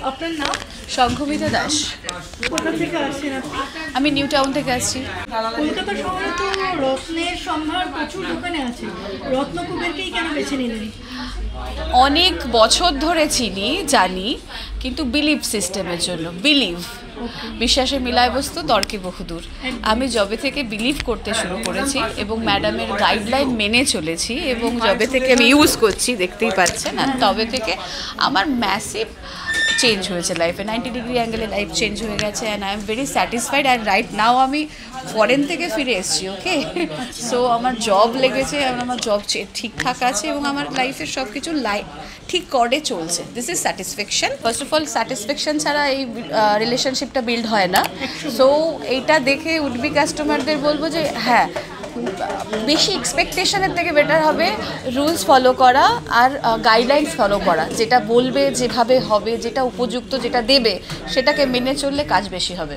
আপনার নাম? সংঘমিতা দাস। কোথা থেকে আসছেন আপনি? আমি নিউ টাউন থেকে আসছি। কলকাতা শহরে তো রত্নের সম্ভার প্রচুর দোকানে আছে, রত্নকুবেরকেই কেন বেছে নিলেন? অনেক বছর ধরে চিনি, জানি, কিন্তু বিলিভ সিস্টেমের জন্য। বিশ্বাসে মিলায় বস্তু, তর্কে বহুদূর। আমি যবে থেকে বিলিভ করতে শুরু করেছি এবং ম্যাডামের গাইডলাইন মেনে চলেছি এবং যবে থেকে আমি ইউজ করছি, দেখতেই পাচ্ছেন, তবে থেকে আমার ম্যাসিভ চেঞ্জ হয়েছে লাইফে। 90 ডিগ্রি অ্যাঙ্গেলে লাইফ চেঞ্জ হয়ে গেছে and I am very satisfied. And right now আমি ফরেন থেকে ফিরে এসেছি, ওকে। সো আমার জব লেগেছে, আমার জব ঠিকঠাক আছে এবং আমার লাইফের সব কিছু ঠিক করে চলছে। This is satisfaction. First of all satisfaction ছাড়া এই রিলেশনশিপটা বিল্ড হয় না। সো এইটা দেখে উডবি কাস্টমারদের বলবো যে হ্যাঁ, বেশি এক্সপেকটেশনের থেকে বেটার হবে রুলস ফলো করা আর গাইডলাইন্স ফলো করা। যেটা বলবে, যেভাবে হবে, যেটা উপযুক্ত, যেটা দেবে, সেটাকে মেনে চললে কাজ বেশি হবে।